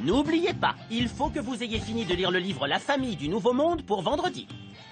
N'oubliez pas, il faut que vous ayez fini de lire le livre La famille du Nouveau Monde pour vendredi.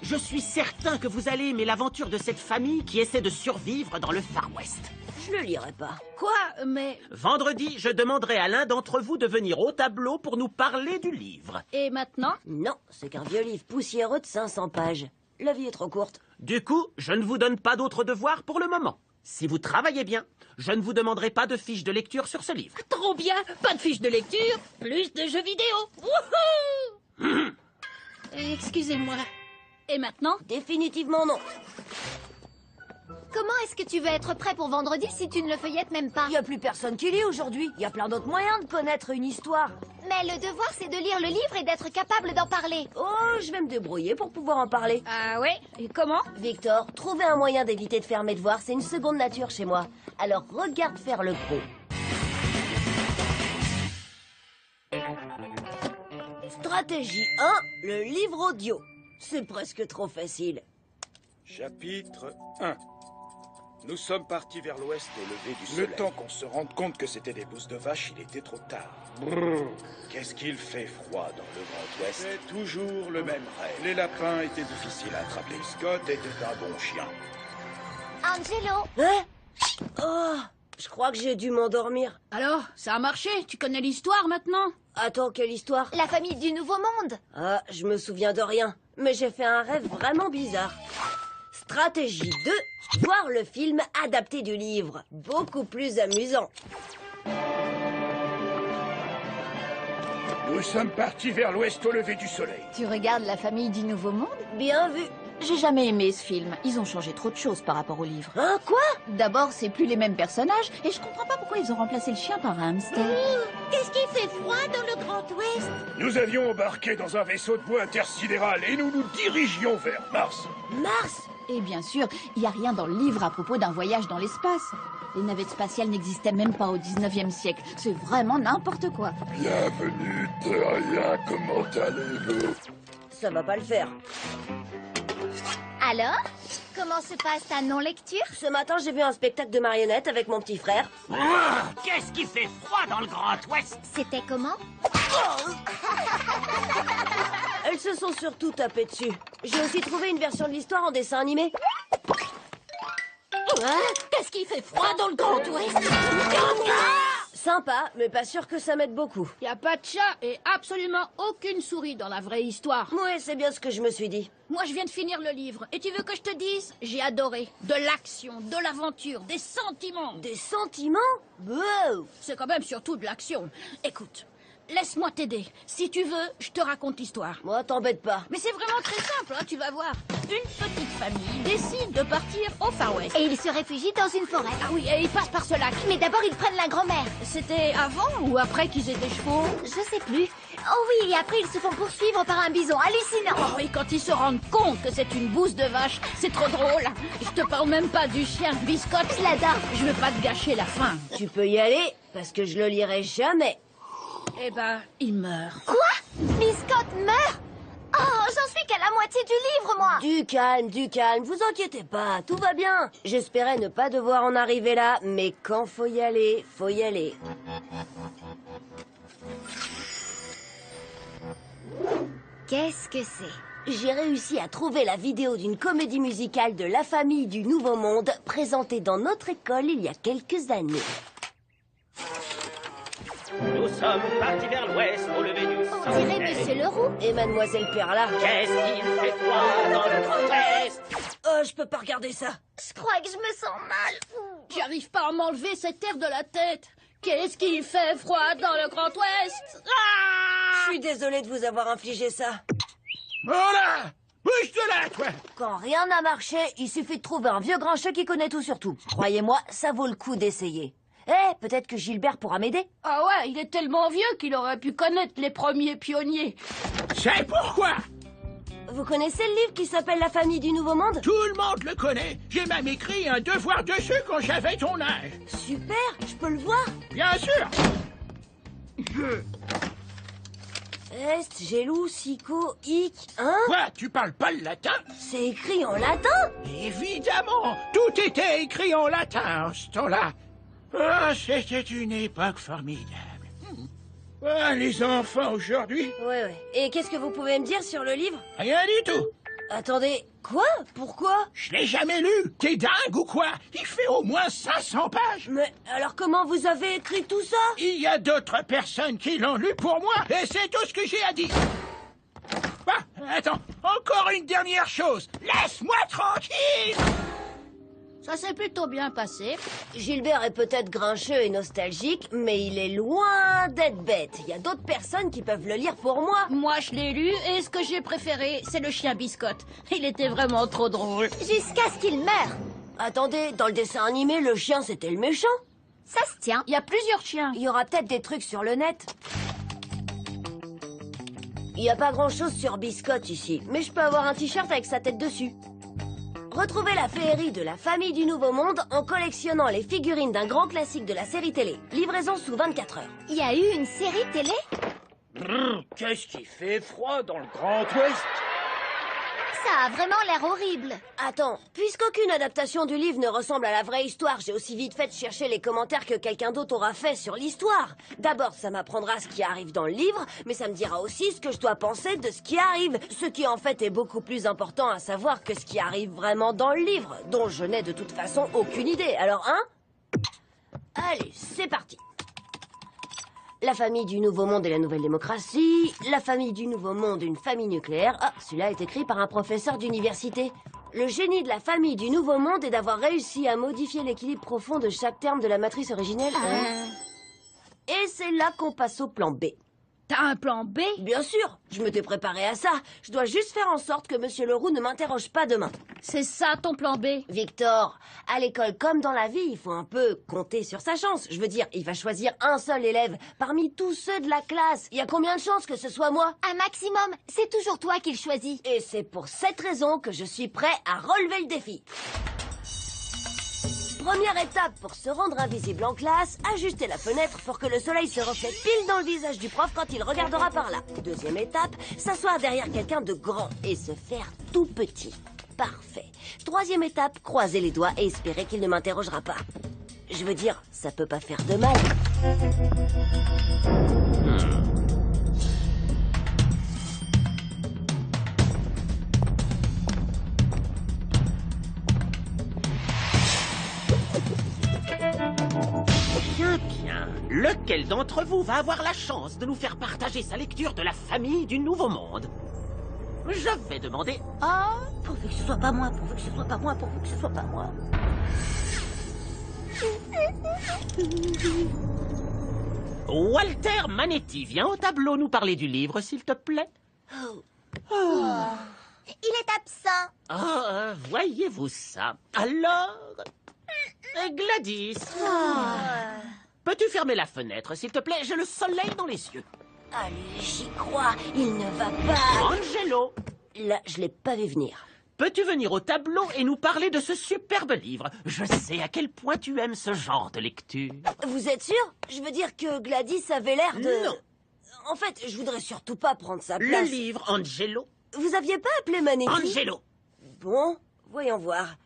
Je suis certain que vous allez aimer l'aventure de cette famille qui essaie de survivre dans le Far West. Je le lirai pas. Quoi? Mais... Vendredi, je demanderai à l'un d'entre vous de venir au tableau pour nous parler du livre. Et maintenant? Non, c'est qu'un vieux livre poussiéreux de 500 pages. La vie est trop courte. Du coup, je ne vous donne pas d'autres devoirs pour le moment. Si vous travaillez bien, je ne vous demanderai pas de fiches de lecture sur ce livre. Trop bien! Pas de fiche de lecture, plus de jeux vidéo! Wouhou! Excusez-moi. Et maintenant? Définitivement non. Comment est-ce que tu veux être prêt pour vendredi si tu ne le feuillettes même pas? Il y a plus personne qui lit aujourd'hui. Il y a plein d'autres moyens de connaître une histoire. Mais le devoir, c'est de lire le livre et d'être capable d'en parler. Oh, je vais me débrouiller pour pouvoir en parler. Ah ouais? Et comment? Victor, trouver un moyen d'éviter de faire mes devoirs, c'est une seconde nature chez moi. Alors regarde faire le pro. Stratégie 1, le livre audio. C'est presque trop facile. Chapitre 1. Nous sommes partis vers l'ouest au lever du soleil. Le temps qu'on se rende compte que c'était des bousses de vache, il était trop tard. Qu'est-ce qu'il fait froid dans le Grand Ouest? C'est toujours le même rêve. Les lapins étaient difficiles à attraper. Scott était un bon chien. Angelo, Hein? Oh, je crois que j'ai dû m'endormir. Alors, ça a marché? Tu connais l'histoire maintenant? Attends, quelle histoire? la famille du Nouveau Monde. Ah, je me souviens de rien. Mais j'ai fait un rêve vraiment bizarre. Stratégie 2, voir le film adapté du livre. Beaucoup plus amusant. Nous sommes partis vers l'ouest au lever du soleil. Tu regardes La famille du Nouveau Monde? Bien vu. J'ai jamais aimé ce film. Ils ont changé trop de choses par rapport au livre. Hein, quoi? D'abord, c'est plus les mêmes personnages, et je comprends pas pourquoi ils ont remplacé le chien par un hamster. Qu'est-ce qu'il fait froid dans le Grand Ouest? Nous avions embarqué dans un vaisseau de bois intersidéral et nous nous dirigions vers Mars. Mars? Et bien sûr, il y a rien dans le livre à propos d'un voyage dans l'espace. Les navettes spatiales n'existaient même pas au 19e siècle. C'est vraiment n'importe quoi. Bienvenue, Terrien, comment allez-vous? Ça va pas le faire. Alors, comment se passe ta non-lecture? Ce matin, j'ai vu un spectacle de marionnettes avec mon petit frère. Qu'est-ce qui fait froid dans le Grand Ouest? C'était comment? Elles se sont surtout tapées dessus. J'ai aussi trouvé une version de l'histoire en dessin animé. Qu'est-ce qui fait froid dans le Grand Ouest? Sympa, mais pas sûr que ça m'aide beaucoup. Y a pas de chat et absolument aucune souris dans la vraie histoire. Ouais, c'est bien ce que je me suis dit. Moi, je viens de finir le livre. Et tu veux que je te dise? J'ai adoré. De l'action, de l'aventure, des sentiments. Des sentiments? Wow! C'est quand même surtout de l'action. Écoute, laisse-moi t'aider. Si tu veux, je te raconte l'histoire. Moi, t'embête pas. Mais c'est vraiment très simple, hein, tu vas voir. Une petite famille décide de partir au Far West. Et ils se réfugient dans une forêt. Ah oui, et ils passent par ce lac. Mais d'abord, ils prennent la grand-mère. C'était avant ou après qu'ils aient des chevaux? Je sais plus. Oh oui, et après, ils se font poursuivre par un bison hallucinant. Oh, et quand ils se rendent compte que c'est une bouse de vache, c'est trop drôle. Je te parle même pas du chien, Biscotte. Je l'adore. Je veux pas te gâcher la fin. Tu peux y aller, parce que je le lirai jamais. Eh ben, il meurt. Quoi? Biscotte meurt? Oh, j'en suis qu'à la moitié du livre, moi. Du calme, vous inquiétez pas, tout va bien. J'espérais ne pas devoir en arriver là, mais quand faut y aller, faut y aller. Qu'est-ce que c'est? J'ai réussi à trouver la vidéo d'une comédie musicale de La famille du Nouveau Monde, présentée dans notre école il y a quelques années. Nous sommes partis vers l'ouest au lever du On soleil. dirait Monsieur Leroux. Et Mademoiselle Perla. Qu'est-ce qu'il fait froid dans le Grand Ouest? Oh, je peux pas regarder ça. Je crois que je me sens mal. J'arrive pas à m'enlever cette air de la tête. Qu'est-ce qui fait froid dans le Grand Ouest? Ah! Je suis désolée de vous avoir infligé ça. Voilà! Bouge-toi là, toi! Quand rien n'a marché, il suffit de trouver un vieux grincheux qui connaît tout sur tout. Croyez-moi, ça vaut le coup d'essayer. Eh, peut-être que Gilbert pourra m'aider. Ah ouais, il est tellement vieux qu'il aurait pu connaître les premiers pionniers. C'est pourquoi! Vous connaissez le livre qui s'appelle La famille du Nouveau Monde? Tout le monde le connaît. J'ai même écrit un devoir dessus quand j'avais ton âge. Super, je peux le voir? Bien sûr! Est, gelou, sico, hic, hein? Quoi, tu parles pas le latin? C'est écrit en latin? Évidemment! Tout était écrit en latin en ce temps-là. Ah, c'était une époque formidable. Ah, les enfants aujourd'hui? Ouais. Et qu'est-ce que vous pouvez me dire sur le livre? Rien du tout. Attendez, quoi? Pourquoi? Je l'ai jamais lu. T'es dingue ou quoi? Il fait au moins 500 pages. Mais alors comment vous avez écrit tout ça? Il y a d'autres personnes qui l'ont lu pour moi, et c'est tout ce que j'ai à dire. Ah, attends, encore une dernière chose. Laisse-moi tranquille. Ça s'est plutôt bien passé. Gilbert est peut-être grincheux et nostalgique, mais il est loin d'être bête. Il y a d'autres personnes qui peuvent le lire pour moi. Moi, je l'ai lu, et ce que j'ai préféré, c'est le chien Biscotte. Il était vraiment trop drôle. Jusqu'à ce qu'il meure. Attendez, dans le dessin animé, le chien c'était le méchant. Ça se tient. Il y a plusieurs chiens. Il y aura peut-être des trucs sur le net. Il n'y a pas grand-chose sur Biscotte ici, mais je peux avoir un t-shirt avec sa tête dessus. Retrouvez la féerie de la famille du Nouveau Monde en collectionnant les figurines d'un grand classique de la série télé. Livraison sous 24 heures. Il y a eu une série télé? Qu'est-ce qui fait froid dans le Grand Ouest? Ça a vraiment l'air horrible. Attends, puisqu'aucune adaptation du livre ne ressemble à la vraie histoire, j'ai aussi vite fait chercher les commentaires que quelqu'un d'autre aura fait sur l'histoire. D'abord, ça m'apprendra ce qui arrive dans le livre, mais ça me dira aussi ce que je dois penser de ce qui arrive. Ce qui en fait est beaucoup plus important à savoir que ce qui arrive vraiment dans le livre, dont je n'ai de toute façon aucune idée. Alors, Allez, c'est parti. La famille du Nouveau Monde et la Nouvelle Démocratie. La famille du Nouveau Monde, une famille nucléaire. Ah, celui-là est écrit par un professeur d'université. Le génie de la famille du Nouveau Monde est d'avoir réussi à modifier l'équilibre profond de chaque terme de la matrice originelle. Et c'est là qu'on passe au plan B. T'as un plan B? Bien sûr, je m'étais préparé à ça. Je dois juste faire en sorte que Monsieur Leroux ne m'interroge pas demain. C'est ça ton plan B? Victor, à l'école comme dans la vie, il faut un peu compter sur sa chance. Je veux dire, il va choisir un seul élève parmi tous ceux de la classe. Il y a combien de chances que ce soit moi? Un maximum. C'est toujours toi qui le choisis. Et c'est pour cette raison que je suis prêt à relever le défi. Première étape pour se rendre invisible en classe, ajuster la fenêtre pour que le soleil se reflète pile dans le visage du prof quand il regardera par là. Deuxième étape, s'asseoir derrière quelqu'un de grand et se faire tout petit. Parfait. Troisième étape, croiser les doigts et espérer qu'il ne m'interrogera pas. Je veux dire, ça peut pas faire de mal. Bien. Lequel d'entre vous va avoir la chance de nous faire partager sa lecture de la famille du Nouveau Monde? Je vais demander... Pourvu que ce soit pas moi, pourvu que ce soit pas moi, pourvu que ce soit pas moi. Walter Manetti, viens au tableau nous parler du livre, s'il te plaît. Il est absent. Voyez-vous ça? Alors... Gladys... Peux-tu fermer la fenêtre, s'il te plaît? J'ai le soleil dans les yeux. Allez, j'y crois, il ne va pas... Angelo, Là, je l'ai pas vu venir. peux-tu venir au tableau et nous parler de ce superbe livre? Je sais à quel point tu aimes ce genre de lecture. Vous êtes sûr? Je veux dire que Gladys avait l'air de... Non. En fait, je voudrais surtout pas prendre sa Le place. livre, Angelo. Vous aviez pas appelé Manetti? Angelo. Bon, voyons voir.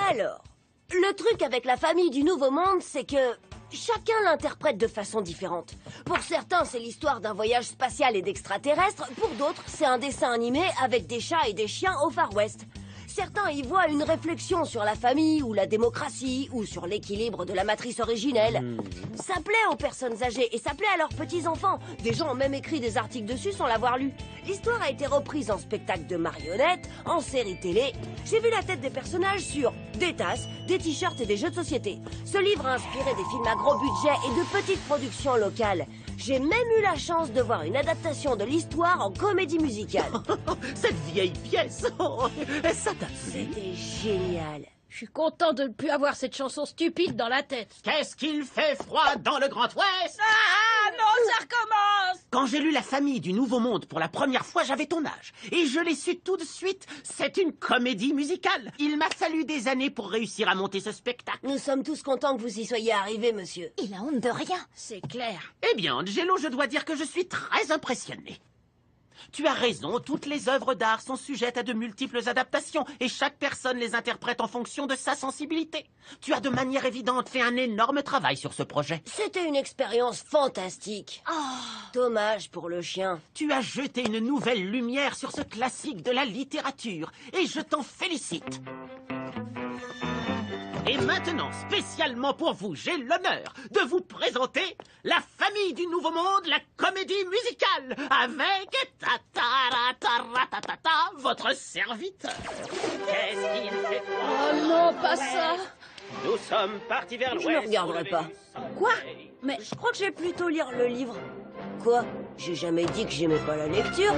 Alors, le truc avec la famille du Nouveau Monde, c'est que chacun l'interprète de façon différente. Pour certains, c'est l'histoire d'un voyage spatial et d'extraterrestres. Pour d'autres, c'est un dessin animé avec des chats et des chiens au Far West. Certains y voient une réflexion sur la famille ou la démocratie ou sur l'équilibre de la matrice originelle. Ça plaît aux personnes âgées et ça plaît à leurs petits-enfants. Des gens ont même écrit des articles dessus sans l'avoir lu. L'histoire a été reprise en spectacle de marionnettes, en série télé. J'ai vu la tête des personnages sur des tasses, des t-shirts et des jeux de société. Ce livre a inspiré des films à gros budget et de petites productions locales. J'ai même eu la chance de voir une adaptation de l'histoire en comédie musicale. Cette vieille pièce, ça t'a plu? C'était génial. Je suis content de ne plus avoir cette chanson stupide dans la tête. Qu'est-ce qu'il fait froid dans le Grand Ouest? Ah non, ça recommence! Quand j'ai lu La famille du Nouveau Monde pour la première fois, j'avais ton âge. Et je l'ai su tout de suite, c'est une comédie musicale. Il m'a fallu des années pour réussir à monter ce spectacle. Nous sommes tous contents que vous y soyez arrivés, monsieur. Il a honte de rien. C'est clair. Eh bien, Angelo, je dois dire que je suis très impressionné. Tu as raison, toutes les œuvres d'art sont sujettes à de multiples adaptations et chaque personne les interprète en fonction de sa sensibilité. Tu as de manière évidente fait un énorme travail sur ce projet. C'était une expérience fantastique. Dommage pour le chien. Tu as jeté une nouvelle lumière sur ce classique de la littérature et je t'en félicite. Et maintenant, spécialement pour vous, j'ai l'honneur de vous présenter La Famille du Nouveau Monde, la comédie musicale, avec votre serviteur. Qu'est-ce qu'il fait? Oh non, pas ça. Nous sommes partis vers l'ouest. Je ne regarderai pas. Quoi? Mais Je crois que je vais plutôt lire le livre. Quoi? J'ai jamais dit que j'aimais pas la lecture.